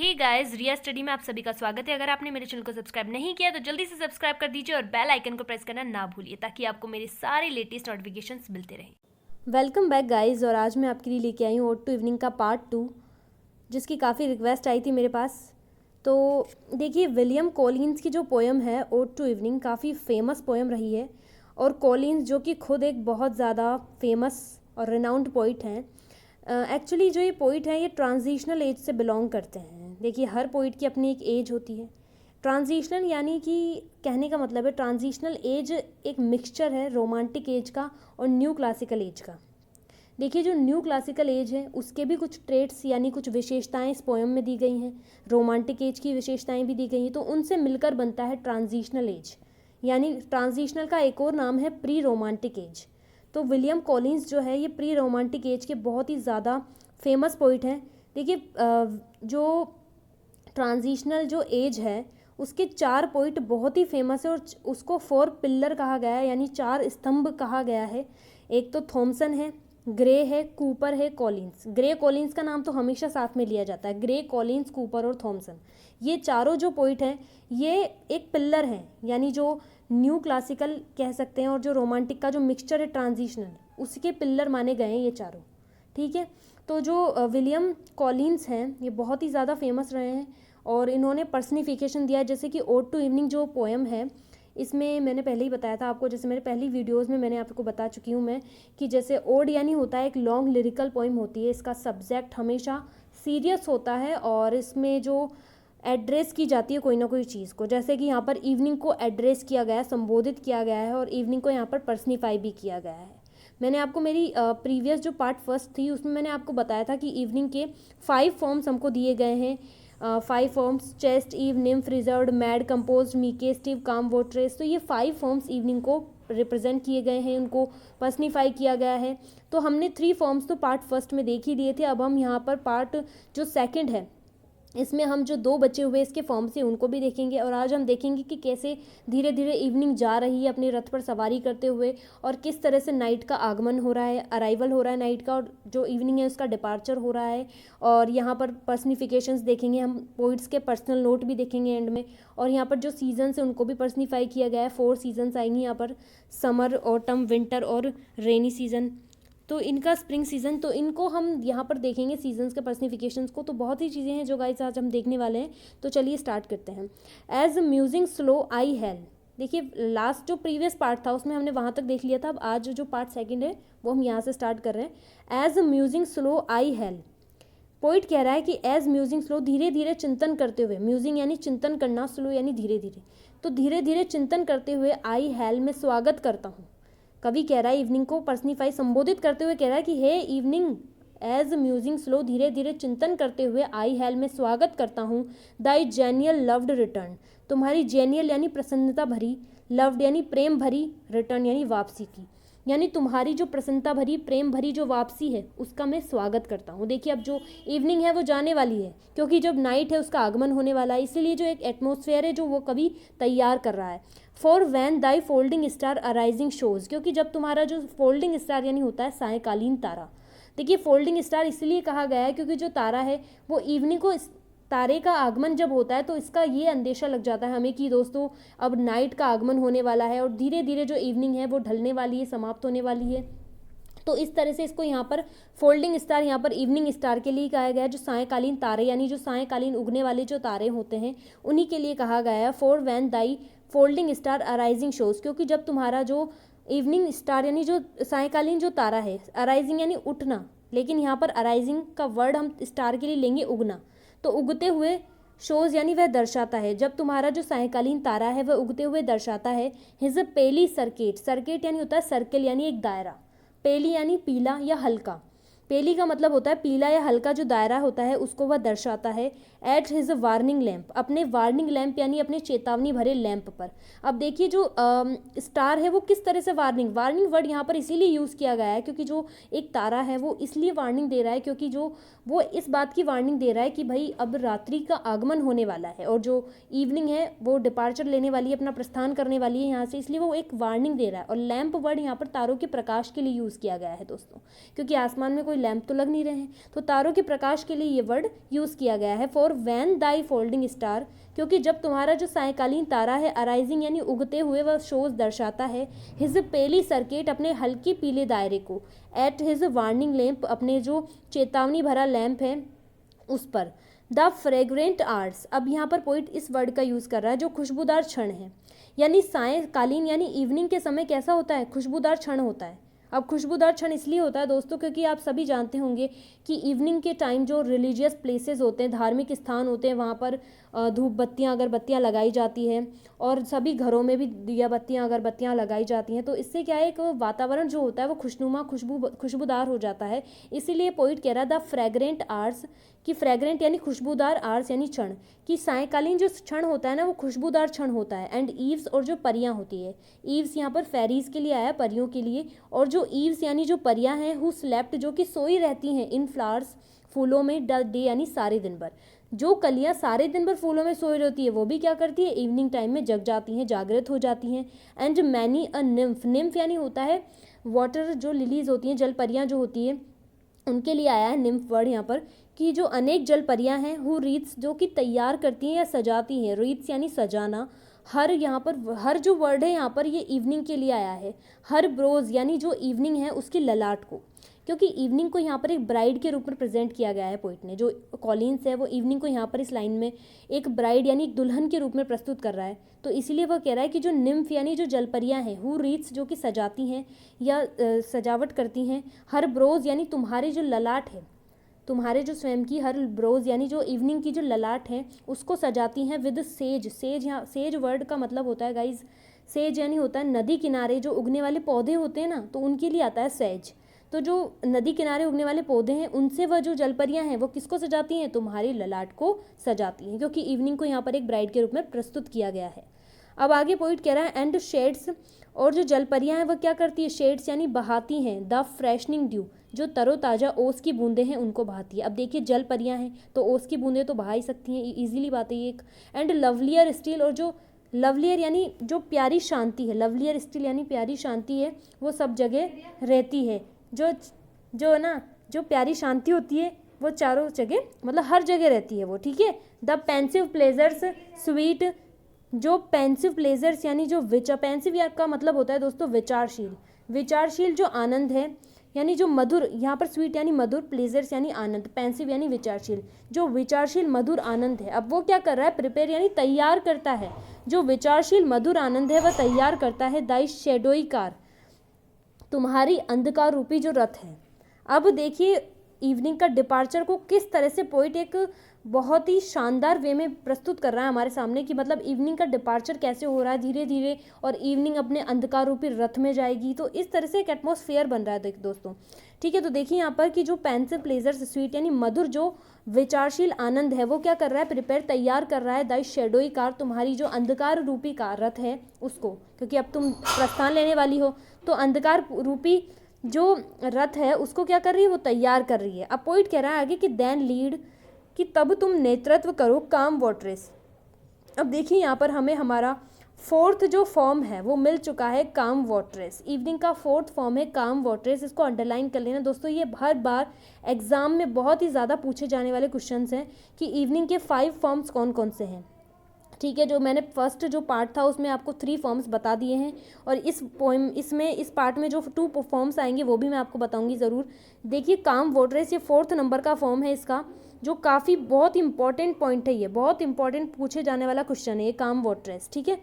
Hey guys, रिया study में आप सभी का स्वागत है। अगर आपने मेरे चैनल को सब्सक्राइब नहीं किया तो जल्दी से सब्सक्राइब कर दीजिए और बेल आइकन को प्रेस करना ना भूलिए ताकि आपको मेरे सारे लेटेस्ट नोटिफिकेशंस मिलते रहें। Welcome back guys. और आज मैं आपके लिए लेके आई हूँ ओड टू इवनिंग का पार्ट 2, जिसकी काफ़ी रिक्वेस्ट आई थी मेरे पास। तो देखिए, विलियम कॉलिंस की जो पोएम है ओड टू इवनिंग काफ़ी फेमस पोएम रही है। और कॉलिंस जो कि खुद एक बहुत ज़्यादा फेमस और रिनाउंड पोइट हैं। एक्चुअली जो ये पोइट हैं ये ट्रांजिशनल एज से बिलोंग करते हैं। देखिए, हर पोइट की अपनी एक एज होती है। ट्रांजिशनल यानी कि कहने का मतलब है ट्रांजिशनल एज एक मिक्सचर है रोमांटिक एज का और न्यू क्लासिकल एज का। देखिए, जो न्यू क्लासिकल एज है उसके भी कुछ ट्रेट्स यानी कुछ विशेषताएं इस पोएम में दी गई हैं। रोमांटिक एज की विशेषताएं भी दी गई हैं, तो उनसे मिलकर बनता है ट्रांजिशनल एज। यानी ट्रांजिशनल का एक और नाम है प्री रोमांटिक एज। तो विलियम कॉलिंस जो है ये प्री रोमांटिक एज के बहुत ही ज़्यादा फेमस पोइट हैं। देखिए, जो ट्रांजिशनल जो एज है उसके 4 पोइट बहुत ही फेमस है और उसको 4 पिल्लर कहा गया है, यानी 4 स्तंभ कहा गया है। एक तो थॉमसन है, ग्रे है, कूपर है, कॉलिंस। ग्रे कॉलिंस का नाम तो हमेशा साथ में लिया जाता है। ग्रे, कॉलिंस, कूपर और थॉमसन, ये चारों जो पोइट हैं ये एक पिल्लर हैं, यानी जो न्यू क्लासिकल कह सकते हैं और जो रोमांटिक का जो मिक्सचर है ट्रांजिशनल, उसके पिल्लर माने गए हैं ये चारों। ठीक है, तो जो विलियम कॉलिंस हैं ये बहुत ही ज़्यादा फेमस रहे हैं और इन्होंने पर्सनिफिकेशन दिया है। जैसे कि ओड टू इवनिंग जो पोएम है इसमें मैंने पहले ही बताया था आपको, जैसे मेरे पहली वीडियोज़ में मैंने आपको बता चुकी हूँ मैं कि जैसे ओड यानी होता है एक लॉन्ग लिरिकल पोएम होती है। इसका सब्जेक्ट हमेशा सीरियस होता है और इसमें जो एड्रेस की जाती है कोई ना कोई चीज़ को, जैसे कि यहाँ पर इवनिंग को एड्रेस किया गया है, संबोधित किया गया है और इवनिंग को यहाँ पर पर्सनिफाई भी किया गया है। मैंने आपको मेरी प्रीवियस जो पार्ट फर्स्ट थी उसमें मैंने आपको बताया था कि इवनिंग के 5 फॉर्म्स हमको दिए गए हैं। 5 forms: chaste, eve, nymph, reserved, mad, composed, meek, staid, calm, votaress. तो ये 5 फॉर्म्स इवनिंग को रिप्रेजेंट किए गए हैं, उनको पर्सनिफाई किया गया है। तो हमने 3 फॉर्म्स तो पार्ट फर्स्ट में देख ही लिए थे। अब हम यहाँ पर पार्ट जो सेकंड है इसमें हम जो 2 बचे हुए इसके फॉर्म्स हैं उनको भी देखेंगे। और आज हम देखेंगे कि कैसे धीरे धीरे इवनिंग जा रही है अपने रथ पर सवारी करते हुए और किस तरह से नाइट का आगमन हो रहा है, अराइवल हो रहा है नाइट का, और जो इवनिंग है उसका डिपार्चर हो रहा है। और यहाँ पर पर्सनिफिकेशंस देखेंगे हम, पोइट्स के पर्सनल नोट भी देखेंगे एंड में। और यहाँ पर जो सीजन्स हैं उनको भी पर्सनिफाई किया गया है। 4 सीजन्स आएंगी यहाँ पर: समर, ऑटम, विंटर और रेनी सीजन। तो इनका स्प्रिंग सीजन, तो इनको हम यहाँ पर देखेंगे सीजन्स के पर्सनिफिकेशंस को। तो बहुत ही चीज़ें हैं जो गाइस आज हम देखने वाले हैं। तो चलिए स्टार्ट करते हैं। As musing slow I hail. देखिए, लास्ट जो प्रीवियस पार्ट था उसमें हमने वहाँ तक देख लिया था। अब आज जो पार्ट सेकंड है वो हम यहाँ से स्टार्ट कर रहे हैं। As musing slow I hail. Poet कह रहा है कि एज म्यूजिंग स्लो, धीरे धीरे चिंतन करते हुए, म्यूजिंग यानी चिंतन करना, स्लो यानी धीरे धीरे, तो धीरे धीरे चिंतन करते हुए आई हेल में स्वागत करता हूँ। कवि कह रहा है इवनिंग को पर्सनिफाई संबोधित करते हुए कह रहा है कि हे इवनिंग, एज म्यूजिंग स्लो, धीरे धीरे चिंतन करते हुए आई हेल में स्वागत करता हूँ दाई जेनियल लव्ड रिटर्न, तुम्हारी जेनियल यानी प्रसन्नता भरी, लव्ड यानी प्रेम भरी, रिटर्न यानी वापसी की, यानी तुम्हारी जो प्रसन्नता भरी, प्रेम भरी जो वापसी है उसका मैं स्वागत करता हूँ। देखिए, अब जो इवनिंग है वो जाने वाली है क्योंकि जब नाइट है उसका आगमन होने वाला है, इसीलिए जो एक एटमोसफेयर है जो वो कवि तैयार कर रहा है। For when thy folding star arising shows, क्योंकि जब तुम्हारा जो फोल्डिंग स्टार यानी होता है सायकालीन तारा। देखिए, फोल्डिंग स्टार इसलिए कहा गया है क्योंकि जो तारा है वो इवनिंग को, तारे का आगमन जब होता है तो इसका ये अंदेशा लग जाता है हमें कि दोस्तों अब नाइट का आगमन होने वाला है और धीरे धीरे जो इवनिंग है वो ढलने वाली है, समाप्त होने वाली है। तो इस तरह से इसको यहाँ पर फोल्डिंग स्टार, यहाँ पर इवनिंग स्टार के लिए कहा गया है। जो सायकालीन तारे यानी जो सायकालीन उगने वाले जो तारे होते हैं उन्हीं के लिए कहा गया है। For when thy folding star arising shows, क्योंकि जब तुम्हारा जो इवनिंग स्टार यानी जो सायकालीन जो तारा है, अराइजिंग यानी उठना, लेकिन यहाँ पर अराइजिंग का वर्ड हम स्टार के लिए लेंगे उगना, तो उगते हुए शोज यानी वह दर्शाता है। जब तुम्हारा जो सायकालीन तारा है वह उगते हुए दर्शाता है। हिज पेली सर्किट, सर्किट यानी होता है सर्किल यानी एक दायरा, पेली यानी पीला या हल्का, पेली का मतलब होता है पीला या हल्का जो दायरा होता है उसको वह दर्शाता है। एट हिज वार्निंग लैंप, अपने वार्निंग लैंप यानी अपने चेतावनी भरे लैंप पर। अब देखिए, जो स्टार है वो किस तरह से वार्निंग, वार्निंग वर्ड यहाँ पर इसीलिए यूज़ किया गया है क्योंकि जो एक तारा है वो इसलिए वार्निंग दे रहा है क्योंकि जो वो इस बात की वार्निंग दे रहा है कि भाई अब रात्रि का आगमन होने वाला है और जो इवनिंग है वो डिपार्चर लेने वाली है, अपना प्रस्थान करने वाली है यहाँ से, इसलिए वो एक वार्निंग दे रहा है। और लैंप वर्ड यहाँ पर तारों के प्रकाश के लिए यूज़ किया गया है दोस्तों, क्योंकि आसमान में कोई लैंप तो लग नहीं रहे हैं, तो तारों के प्रकाश के लिए ये वर्ड यूज़ किया गया है। For when thy folding star, क्योंकि जब तुम्हारा जो सायकालीन तारा है अराइजिंग यानी उगते हुए वह शोज दर्शाता है, हिज पेली सर्किट अपने हल्के पीले दायरे को, एट हिज वार्निंग लैंप अपने जो चेतावनी भरा लैंप है उस पर, द फ्रेग्रेंट आर्ट्स। अब यहाँ पर पोइट इस वर्ड का यूज़ कर रहा है जो खुशबूदार क्षण है, यानी सायकालीन यानी इवनिंग के समय कैसा होता है, खुशबूदार क्षण होता है। अब खुशबूदार क्षण इसलिए होता है दोस्तों क्योंकि आप सभी जानते होंगे कि इवनिंग के टाइम जो रिलीजियस प्लेसेस होते हैं, धार्मिक स्थान होते हैं, वहाँ पर धूप बत्तियाँ अगरबत्तियाँ लगाई जाती हैं और सभी घरों में भी दिया बत्तियाँ अगरबत्तियाँ लगाई जाती हैं। तो इससे क्या है, एक वातावरण जो होता है वो खुशनुमा खुशबूदार हो जाता है। इसीलिए पोइट कह रहा है द फ्रेग्रेंट आर्ट्स, कि फ्रेग्रेंट यानी खुशबूदार, आर्ट्स यानी क्षण, कि सायकालीन जो क्षण होता है ना वो खुशबूदार क्षण होता है। एंड ईव्स, और जो परियां होती है, ईव्स यहाँ पर फेरीज के लिए आया, परियों के लिए, और जो ईव्स यानी जो परियां हैं, हु स्लेप्ट जो कि सोई रहती हैं, इन फ्लावर्स फूलों में, द डे यानी सारे दिन भर। जो कलियां सारे दिन भर फूलों में सोई रहती है वो भी क्या करती है, इवनिंग टाइम में जग जाती हैं, जागृत हो जाती हैं। And many a nymph, nymph यानी होता है वाटर, जो लिलीज होती हैं, जल परियां जो होती है उनके लिए आया है निम्फ वर्ड यहाँ पर, कि जो अनेक जल परियां हैं, हु रीत्स जो कि तैयार करती हैं या सजाती हैं, रीत्स यानी सजाना। हर यहाँ पर हर जो वर्ड है यहाँ पर ये इवनिंग के लिए आया है। हर ब्रोज यानी जो इवनिंग है उसकी ललाट को, क्योंकि इवनिंग को यहाँ पर एक ब्राइड के रूप में प्रेजेंट किया गया है पोइट ने। जो कॉलिन्स है वो इवनिंग को यहाँ पर इस लाइन में एक ब्राइड यानी एक दुल्हन के रूप में प्रस्तुत कर रहा है। तो इसीलिए वह कह रहा है कि जो निम्फ यानी जो जलपरियाँ हैं, हु रीत्स जो कि सजाती हैं या सजावट करती हैं, हर ब्रोज यानी तुम्हारे जो ललाट है, तुम्हारे जो स्वयं की हर ब्रोज यानी जो इवनिंग की जो ललाट है उसको सजाती हैं विद सेज। सेज, यहाँ सेज वर्ड का मतलब होता है गाइज, सेज यानी होता है नदी किनारे जो उगने वाले पौधे होते हैं ना, तो उनके लिए आता है सेज। तो जो नदी किनारे उगने वाले पौधे हैं उनसे वह जो जलपरियां हैं वो किसको सजाती हैं, तुम्हारी ललाट को सजाती हैं, क्योंकि इवनिंग को यहाँ पर एक ब्राइड के रूप में प्रस्तुत किया गया है। अब आगे पोइट कह रहा है एंड शेड्स, और जो जलपरियां हैं वह क्या करती है, शेड्स यानी बहाती हैं, द फ्रेशनिंग ड्यू, जो तरोताज़ा ओस की बूंदें हैं उनको बहाती है। अब देखिए जलपरियां हैं तो ओस की बूंदें तो बहा ही सकती हैं, इजीली बात है ये एक। एंड लवलियर स्टिल, और जो लवलियर यानी जो प्यारी शांति है, लवलियर स्टिल यानी प्यारी शांति है, वो सब जगह रहती है। जो ना जो प्यारी शांति होती है वो चारों जगह, मतलब हर जगह रहती है वो, ठीक है। द पेंसिव प्लेजर्स स्वीट, जो पेंसिव प्लेजर्स यानी जो पेंसिव का मतलब होता है दोस्तों विचारशील, विचारशील जो आनंद है यानी जो मधुर, यहाँ पर स्वीट यानी मधुर, प्लेजर्स यानी आनंद, पेंसिव यानी विचारशील, जो विचारशील मधुर आनंद है। अब वो क्या कर रहा है, प्रिपेयर यानी तैयार करता है, जो विचारशील मधुर आनंद है वह तैयार करता है दाई शेडोई कार, तुम्हारी अंधकार रूपी जो रथ है। अब देखिए इवनिंग का डिपार्चर को किस तरह से पोइट एक बहुत ही शानदार वे में प्रस्तुत कर रहा है हमारे सामने, कि मतलब इवनिंग का डिपार्चर कैसे हो रहा है धीरे धीरे, और इवनिंग अपने अंधकार रूपी रथ में जाएगी। तो इस तरह से एक एटमॉस्फेयर बन रहा है दोस्तों, ठीक है। तो देखिए यहाँ पर कि जो पेंसिव प्लेजर्स स्वीट यानी मधुर जो विचारशील आनंद है वो क्या कर रहा है, प्रिपेयर तैयार कर रहा है दाई शेडोई कार, तुम्हारी जो अंधकार रूपी कार रथ है उसको, क्योंकि अब तुम प्रस्थान लेने वाली हो, तो अंधकार रूपी जो रथ है उसको क्या कर रही है, वो तैयार कर रही है। अब पोइट कह रहा है आगे कि देन लीड, कि तब तुम नेतृत्व करो काम वॉटरेस। अब देखिए यहाँ पर हमें हमारा फोर्थ जो फॉर्म है वो मिल चुका है, काम वॉटरेस। इवनिंग का फोर्थ फॉर्म है काम वॉटरेस, इसको अंडरलाइन कर लेना दोस्तों। ये हर बार एग्जाम में बहुत ही ज़्यादा पूछे जाने वाले क्वेश्चंस हैं कि इवनिंग के 5 फॉर्म्स कौन कौन से हैं, ठीक है। जो मैंने फर्स्ट जो पार्ट था उसमें आपको 3 फॉर्म्स बता दिए हैं, और इस पोएम इसमें इस पार्ट में जो 2 फॉर्म्स आएंगे वो भी मैं आपको बताऊंगी ज़रूर। देखिए काम वॉटरेस ये 4th नंबर का फॉर्म है इसका, जो काफ़ी बहुत इंपॉर्टेंट पॉइंट है, ये बहुत इंपॉर्टेंट पूछे जाने वाला क्वेश्चन है ये काम वॉटरेस, ठीक है।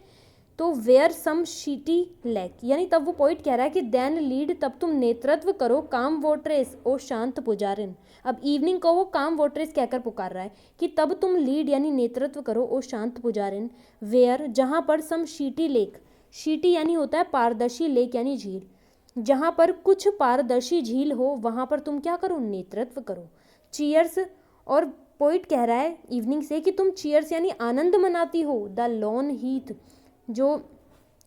तो वेयर सम शीटी लैक, यानी तब वो पॉइंट कह रहा है कि देन लीड, तब तुम नेतृत्व करो काम वॉटरेस ओ शांत पुजारिन। अब इवनिंग को वो काम वॉटरेस कहकर पुकार रहा है कि तब तुम लीड यानी नेतृत्व करो ओ शांत पुजारिन, वेयर जहाँ पर सम शीटी लेक, शीटी यानी होता है पारदर्शी, लेक यानी झील, जहाँ पर कुछ पारदर्शी झील हो वहाँ पर तुम क्या करो, नेतृत्व करो। चीयर्स, और पोइट कह रहा है इवनिंग से कि तुम चीयर्स यानी आनंद मनाती हो द लॉन हीथ, जो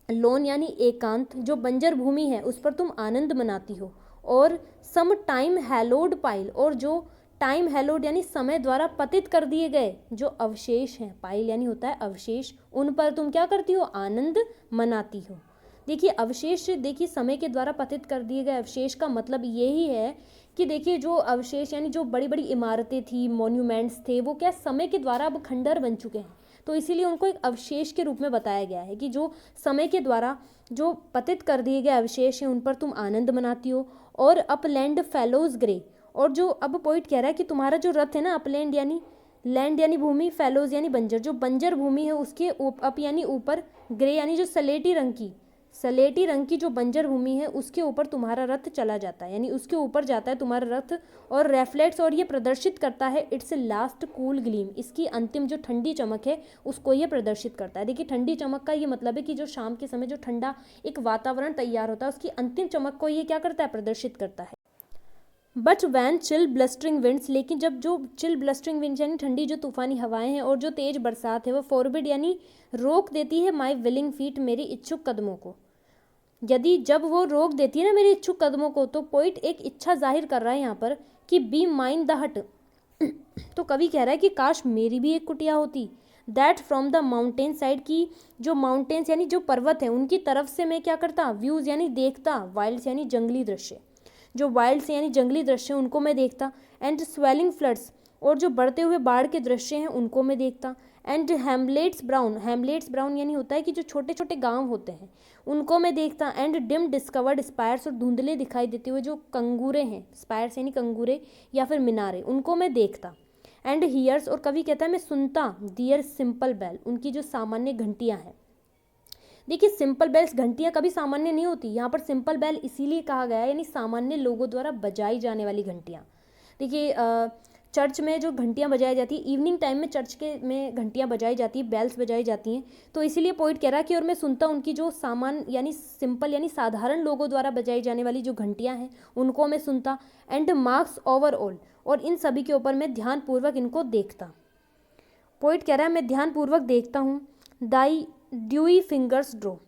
लोन यानी एकांत, जो बंजर भूमि है उस पर तुम आनंद मनाती हो। और सम टाइम हैलोड पाइल, और जो टाइम हैलोड यानी समय द्वारा पतित कर दिए गए जो अवशेष हैं, पाइल यानी होता है अवशेष, उन पर तुम क्या करती हो, आनंद मनाती हो। देखिए अवशेष, देखिए समय के द्वारा पतित कर दिए गए अवशेष का मतलब यही है कि देखिए जो अवशेष यानी जो बड़ी बड़ी इमारतें थी, मॉन्यूमेंट्स थे, वो क्या समय के द्वारा अब खंडहर बन चुके हैं, तो इसीलिए उनको एक अवशेष के रूप में बताया गया है कि जो समय के द्वारा जो पतित कर दिए गए अवशेष हैं उन पर तुम आनंद मनाती हो। और अपलैंड फेलोज ग्रे, और जो अब पोइट कह रहा है कि तुम्हारा जो रथ है ना, अपलैंड यानी लैंड यानी भूमि, फेलोज यानी बंजर, जो बंजर भूमि है उसके अप यानी ऊपर, ग्रे यानी जो सलेटी रंग की जो बंजर भूमि है उसके ऊपर तुम्हारा रथ चला जाता है, यानी उसके ऊपर जाता है तुम्हारा रथ और रेफ्लेक्ट्स, और ये प्रदर्शित करता है इट्स लास्ट कूल ग्लीम, इसकी अंतिम जो ठंडी चमक है उसको ये प्रदर्शित करता है। देखिए ठंडी चमक का ये मतलब है कि जो शाम के समय जो ठंडा एक वातावरण तैयार होता है उसकी अंतिम चमक को ये क्या करता है, प्रदर्शित करता है। बट वैन चिल ब्लस्टरिंग विंड्स, लेकिन जब जो चिल ब्लस्टरिंग विंड्स यानी ठंडी जो तूफानी हवाएं हैं और जो तेज बरसात है वो फॉरबिड यानी रोक देती है माई विलिंग फीट, मेरी इच्छुक कदमों को, यदि जब वो रोक देती है ना मेरे इच्छुक कदमों को, तो पोइट एक इच्छा जाहिर कर रहा है यहाँ पर कि बी माइन द हट तो कवि कह रहा है कि काश मेरी भी एक कुटिया होती, that from the mountain side, की जो माउंटेन्स यानी जो पर्वत है उनकी तरफ से मैं क्या करता, व्यूज यानी देखता, वाइल्ड्स यानी जंगली दृश्य, जो वाइल्ड्स यानी जंगली दृश्य उनको मैं देखता, एंड स्वेलिंग फ्लड्स, और जो बढ़ते हुए बाढ़ के दृश्य हैं उनको मैं देखता, एंड हैमलेट्स ब्राउन यानी होता है कि जो छोटे छोटे गांव होते हैं उनको मैं देखता, एंड डिम डिस्कवर्ड स्पायर्स, और धुंधले दिखाई देते हुए जो कंगूरे हैं, स्पायर्स यानी कंगूरे या फिर मीनारे, उनको मैं देखता, एंड हियर्स, और कवि कहता है मैं सुनता, दियर सिंपल बेल, उनकी जो सामान्य घंटियां हैं। देखिए सिंपल बेल्स, घंटियां कभी सामान्य नहीं होती, यहाँ पर सिंपल बेल इसीलिए कहा गया है, यानी सामान्य लोगों द्वारा बजाई जाने वाली घंटियां। देखिए चर्च में जो घंटियां बजाई जाती है, इवनिंग टाइम में चर्च के में घंटियां बजाई जाती है, बेल्स बजाई जाती हैं, तो इसीलिए पोइट कह रहा है कि और मैं सुनता उनकी जो सामान्य यानी सिंपल यानी साधारण लोगों द्वारा बजाई जाने वाली जो घंटियां हैं उनको मैं सुनता, एंड मार्क्स ओवरऑल, और इन सभी के ऊपर मैं ध्यानपूर्वक इनको देखता। पोइट कह रहा है मैं ध्यानपूर्वक देखता हूँ, दाई ड्यूई फिंगर्स ड्रो,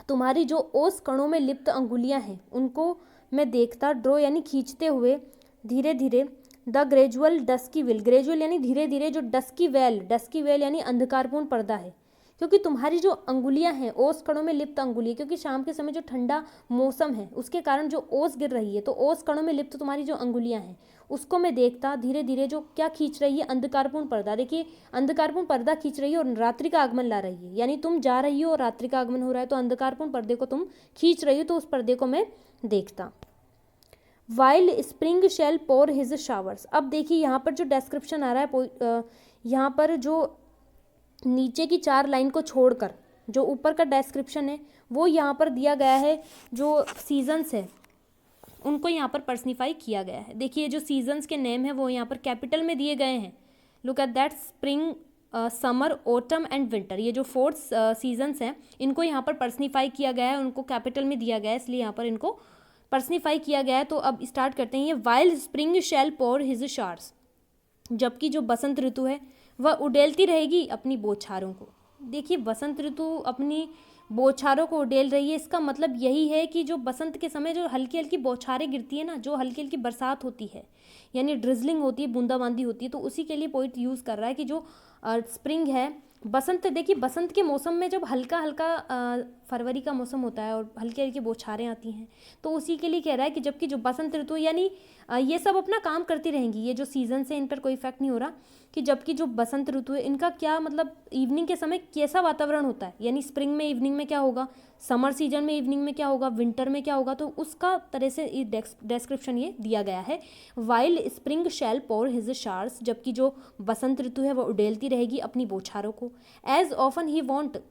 तुम्हारी जो ओस कणों में लिप्त अंगुलियां हैं उनको मैं देखता, ड्रो यानी खींचते हुए, धीरे धीरे, the gradual dusky well, gradual यानी धीरे धीरे, जो डस्की वेल यानी अंधकारपूर्ण पर्दा है, क्योंकि तुम्हारी जो अंगुलियां हैं, ओस कणों में लिप्त अंगुलियां, क्योंकि शाम के समय जो ठंडा मौसम है उसके कारण जो ओस गिर रही है, तो ओस कणों में लिप्त तुम्हारी जो अंगुलियां हैं उसको मैं देखता, धीरे धीरे जो क्या खींच रही है, अंधकारपूर्ण पर्दा। देखिए अंधकारपूर्ण पर्दा खींच रही है और रात्रि का आगमन ला रही है, यानी तुम जा रही हो और रात्रि का आगमन हो रहा है, तो अंधकारपूर्ण पर्दे को तुम खींच रही हो, तो उस पर्दे को मैं देखता। वाइल स्प्रिंग शेल पोर हिज शावर्स, अब देखिए यहाँ पर जो डिस्क्रिप्शन आ रहा है, यहाँ पर जो नीचे की 4 लाइन को छोड़कर जो ऊपर का डिस्क्रिप्शन है वो यहाँ पर दिया गया है, जो सीजन्स है उनको यहाँ पर पर्सनिफाई किया गया है। देखिए जो सीजन्स के नेम है वो यहाँ पर कैपिटल में दिए गए हैं, look at that, spring, summer, autumn and winter, ये जो 4 सीजन्स हैं इनको यहाँ पर पर्सनिफाई किया गया है, उनको कैपिटल में दिया गया है, इसलिए यहाँ पर इनको पर्सनिफाई किया गया है। तो अब स्टार्ट करते हैं। ये वाइल स्प्रिंग शैल पोर हिज शार्स, जबकि जो बसंत ऋतु है वह उडेलती रहेगी अपनी बौछारों को। देखिए बसंत ऋतु अपनी बौछारों को उडेल रही है, इसका मतलब यही है कि जो बसंत के समय जो हल्की हल्की बौछारें गिरती है ना, जो हल्की हल्की बरसात होती है यानी ड्रिजलिंग होती है, बूंदाबांदी होती है, तो उसी के लिए पोइट यूज़ कर रहा है कि जो स्प्रिंग है, बसंत। देखिए बसंत के मौसम में जब हल्का हल्का फरवरी का मौसम होता है और हल्की हल्की बौछारें आती हैं, तो उसी के लिए कह रहा है कि जबकि जो बसंत ऋतु यानी ये सब अपना काम करती रहेंगी, ये जो सीजन से इन पर कोई इफेक्ट नहीं हो रहा, कि जबकि जो बसंत ऋतु है इनका क्या मतलब इवनिंग के समय कैसा वातावरण होता है, यानी स्प्रिंग में इवनिंग में क्या होगा, समर सीजन में इवनिंग में क्या होगा, विंटर में क्या होगा, तो उसका तरह से डिस्क्रिप्शन ये दिया गया है। वाइल स्प्रिंग शैल पोर हिज शार्स, जबकि जो बसंत ऋतु है वह उडेलती रहेगी अपनी बौछारों को। एज ऑफन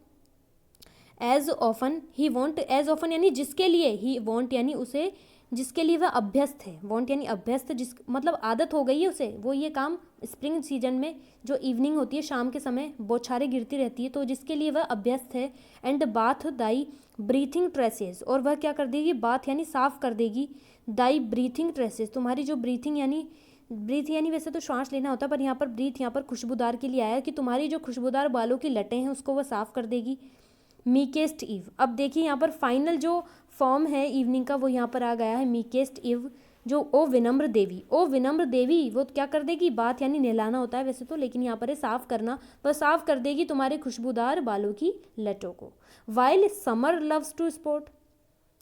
यानी जिसके लिए, ही वॉन्ट यानी उसे, जिसके लिए वह अभ्यस्त है, वॉन्ट यानी अभ्यस्त, जिस मतलब आदत हो गई है उसे, वो ये काम स्प्रिंग सीजन में जो इवनिंग होती है शाम के समय बौछारें गिरती रहती है, तो जिसके लिए वह अभ्यस्त है। And bath Dai breathing traces, और वह क्या कर देगी, बाथ यानी साफ कर देगी, दाई ब्रीथिंग ट्रेसेस, तुम्हारी जो ब्रीथिंग यानी, ब्रीथ यानी वैसे तो श्वास लेना होता है, पर यहाँ पर ब्रीथ यहाँ पर खुशबूदार के लिए आया है कि तुम्हारी जो खुशबूदार बालों की लटें हैं उसको वह साफ कर देगी। मीकेस्ट ईव, अब देखिए यहाँ पर फाइनल जो फॉर्म है इवनिंग का वो यहाँ पर आ गया है, मीकेस्ट ईव, जो ओ विनम्र देवी, ओ विनम्र देवी वो क्या कर देगी, बात यानी नहलाना होता है वैसे तो, लेकिन यहाँ पर है साफ करना, वह साफ कर देगी तुम्हारे खुशबूदार बालों की लटों को। While summer loves to sport,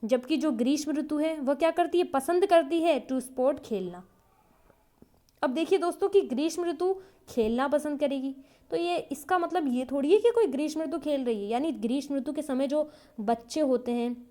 जबकि जो ग्रीष्म ऋतु है वह क्या करती है, पसंद करती है टू स्पोर्ट, खेलना। अब देखिए दोस्तों कि ग्रीष्म ऋतु खेलना पसंद करेगी, तो ये इसका मतलब ये थोड़ी है कि कोई ग्रीष्म ऋतु खेल रही है, यानी ग्रीष्म ऋतु के समय जो बच्चे होते हैं,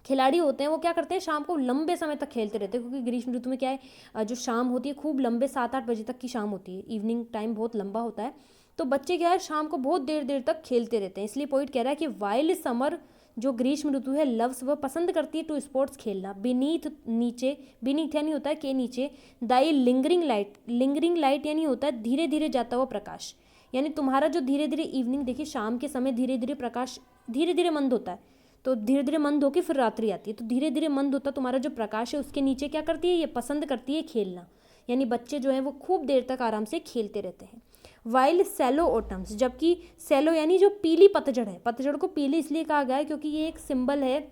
खिलाड़ी होते हैं, वो क्या करते हैं, शाम को लंबे समय तक खेलते रहते हैं, क्योंकि ग्रीष्म ऋतु में क्या है, जो शाम होती है खूब लंबे 7-8 बजे तक की शाम होती है, इवनिंग टाइम बहुत लंबा होता है, तो बच्चे क्या है शाम को बहुत देर देर तक खेलते रहते हैं। इसलिए पोइट कह रहा है कि वाइल समर जो ग्रीष्म ऋतु है लव्स वह पसंद करती है टू स्पोर्ट्स खेलना, बीनीथ नीचे, बीनीथ यानी होता है के नीचे, दाई लिंगरिंग लाइट, लिंगरिंग लाइट यानी होता है धीरे धीरे जाता हुआ प्रकाश, यानी तुम्हारा जो धीरे धीरे इवनिंग, देखिए शाम के समय धीरे धीरे प्रकाश धीरे धीरे मंद होता है, तो धीरे धीरे मंद होकर फिर रात्रि आती है, तो धीरे धीरे मंद होता तुम्हारा जो प्रकाश है उसके नीचे क्या करती है, ये पसंद करती है खेलना, यानी बच्चे जो हैं वो खूब देर तक आराम से खेलते रहते हैं। वाइल सैलो ओटम्स, जबकि सैलो यानी जो पीली पतझड़ है, पतझड़ को पीली इसलिए कहा गया है क्योंकि ये एक सिंबल है,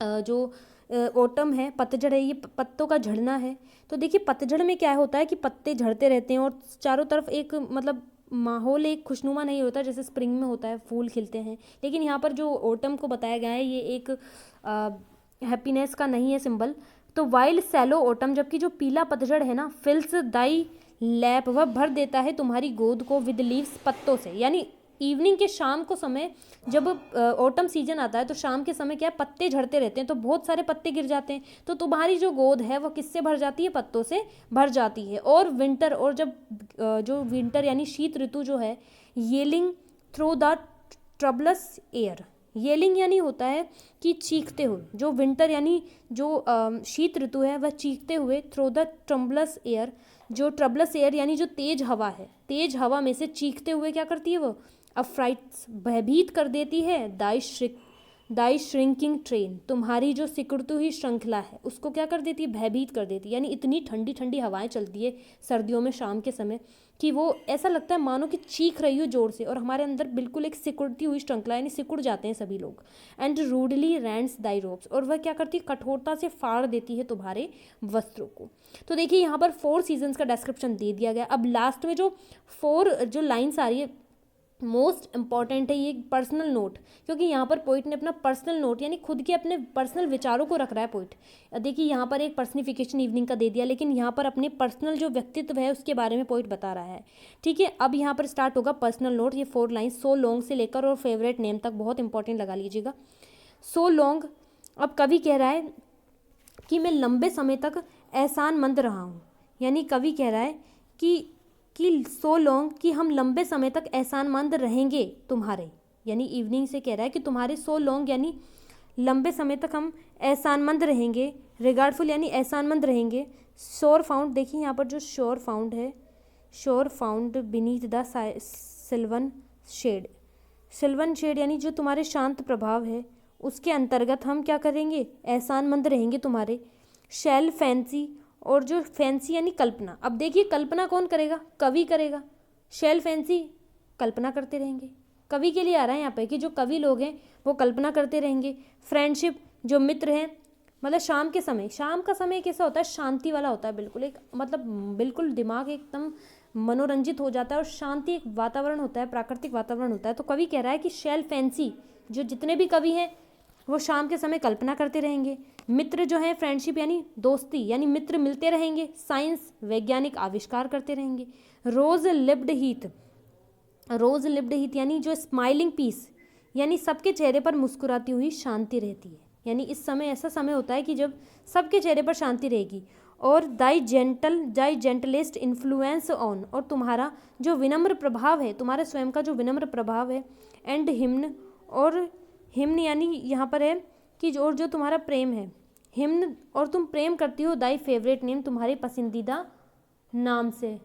जो ओटम है, पतझड़ है, ये पत्तों का झड़ना है। तो देखिए पतझड़ में क्या होता है कि पत्ते झड़ते रहते हैं और चारों तरफ एक मतलब माहौल एक खुशनुमा नहीं होता जैसे स्प्रिंग में होता है, फूल खिलते हैं, लेकिन यहाँ पर जो ओटम को बताया गया है ये एक हैप्पीनेस का नहीं है सिंबल। तो वाइल्ड सैलो ओटम, जबकि जो पीला पतझड़ है ना, फिल्स दाई लैप, वह भर देता है तुम्हारी गोद को विद लीव्स, पत्तों से, यानी इवनिंग के शाम को समय जब ऑटम सीजन आता है तो शाम के समय क्या है, पत्ते झड़ते रहते हैं, तो बहुत सारे पत्ते गिर जाते हैं, तो तुम्हारी जो गोद है वो किससे भर जाती है, पत्तों से भर जाती है। और विंटर, और जब जो विंटर यानी शीत ऋतु जो है, yelling through the troubled air, yelling यानी होता है कि चीखते हुए, जो विंटर यानी जो शीत ऋतु है वह चीखते हुए, थ्रू द ट्रबलस एयर, जो ट्रबलस एयर यानी जो तेज हवा है, तेज हवा में से चीखते हुए क्या करती है वो, अफ्राइट्स, भयभीत कर देती है, दाई श्रिंकिंग ट्रेन, तुम्हारी जो सिकुड़ती हुई श्रृंखला है उसको क्या कर देती है, भयभीत कर देती है, यानी इतनी ठंडी ठंडी हवाएं चलती है सर्दियों में शाम के समय कि वो ऐसा लगता है मानो कि चीख रही हो जोर से, और हमारे अंदर बिल्कुल एक सिकुड़ती हुई श्रृंखला, यानी सिकुड़ जाते हैं सभी लोग। एंड रूडली रैंड्स दाई रोप्स, और वह क्या करती है, कठोरता से फाड़ देती है तुम्हारे वस्त्रों को। तो देखिए यहाँ पर 4 सीजन्स का डिस्क्रिप्शन दे दिया गया। अब लास्ट में जो 4 जो लाइन्स आ रही है मोस्ट इंपॉर्टेंट है ये पर्सनल नोट, क्योंकि यहाँ पर पोइट ने अपना पर्सनल नोट यानी खुद के अपने पर्सनल विचारों को रख रहा है पोइट। देखिए यहाँ पर एक पर्सनिफिकेशन इवनिंग का दे दिया, लेकिन यहाँ पर अपने पर्सनल जो व्यक्तित्व है उसके बारे में पोइट बता रहा है। ठीक है, अब यहाँ पर स्टार्ट होगा पर्सनल नोट, ये 4 लाइन, सो लॉन्ग से लेकर और फेवरेट नेम तक, बहुत इंपॉर्टेंट लगा लीजिएगा। सो लॉन्ग, अब कवि कह रहा है कि मैं लंबे समय तक एहसानमंद रहा हूँ, यानी कवि कह रहा है कि सो लॉन्ग कि हम लंबे समय तक एहसानमंद रहेंगे तुम्हारे, यानी इवनिंग से कह रहा है कि तुम्हारे सो लॉन्ग यानी लंबे समय तक हम एहसानमंद रहेंगे, रिगार्डफुल यानी एहसानमंद रहेंगे, श्योर फाउंड, देखिए यहाँ पर जो श्योर फाउंड है, sure found beneath the sylvan shade, sylvan shade यानी जो तुम्हारे शांत प्रभाव है उसके अंतर्गत हम क्या करेंगे, एहसानमंद रहेंगे तुम्हारे। शैल फैंसी, और जो फैंसी यानी कल्पना, अब देखिए कल्पना कौन करेगा, कवि करेगा, शैल फैंसी कल्पना करते रहेंगे, कवि के लिए आ रहा है यहाँ पे कि जो कवि लोग हैं वो कल्पना करते रहेंगे। फ्रेंडशिप, जो मित्र हैं, मतलब शाम के समय, शाम का समय कैसा होता है, शांति वाला होता है, बिल्कुल एक मतलब बिल्कुल दिमाग एकदम मनोरंजित हो जाता है और शांति एक वातावरण होता है, प्राकृतिक वातावरण होता है। तो कवि कह रहा है कि शैल फैंसी, जो जितने भी कवि हैं वो शाम के समय कल्पना करते रहेंगे। मित्र जो है, फ्रेंडशिप यानी दोस्ती, यानी मित्र मिलते रहेंगे। साइंस, वैज्ञानिक आविष्कार करते रहेंगे। रोज लिव्ड हीथ, रोज लिव्ड हीथ यानी जो स्माइलिंग पीस, यानी सबके चेहरे पर मुस्कुराती हुई शांति रहती है, यानी इस समय ऐसा समय होता है कि जब सबके चेहरे पर शांति रहेगी। और दाई जेंटलेस्ट इन्फ्लुएंस ऑन, और तुम्हारा जो विनम्र प्रभाव है, तुम्हारे स्वयं का जो विनम्र प्रभाव है। एंड हिम्न, और हिम्न यानी यहाँ पर है कि जो तुम्हारा प्रेम है, हिम्न, और तुम प्रेम करती हो दाई फेवरेट नेम, तुम्हारे पसंदीदा नाम से।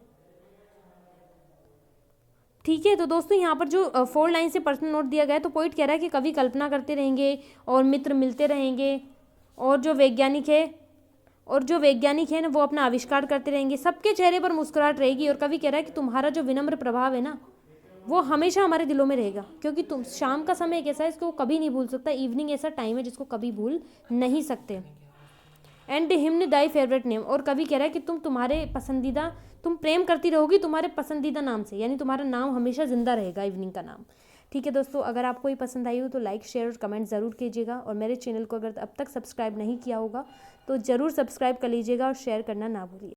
ठीक है, तो दोस्तों यहाँ पर जो 4 लाइन से पर्सनल नोट दिया गया है, तो पोइट कह रहा है कि कवि कल्पना करते रहेंगे और मित्र मिलते रहेंगे, और जो वैज्ञानिक है ना वो अपना आविष्कार करते रहेंगे, सबके चेहरे पर मुस्कुराहट रहेगी। और कवि कह रहा है कि तुम्हारा जो विनम्र प्रभाव है ना वो हमेशा हमारे दिलों में रहेगा, क्योंकि तुम शाम का समय एक ऐसा है इसको कभी नहीं भूल सकता, इवनिंग ऐसा टाइम है जिसको कभी भूल नहीं सकते। एंड हिम्न दाई फेवरेट नेम, और कवि कह रहा है कि तुम प्रेम करती रहोगी तुम्हारे पसंदीदा नाम से, यानी तुम्हारा नाम हमेशा जिंदा रहेगा, इवनिंग का नाम। ठीक है दोस्तों, अगर आपको ये पसंद आई हो तो लाइक शेयर और कमेंट ज़रूर कीजिएगा, और मेरे चैनल को अगर अब तक सब्सक्राइब नहीं किया होगा तो ज़रूर सब्सक्राइब कर लीजिएगा और शेयर करना ना भूलिए।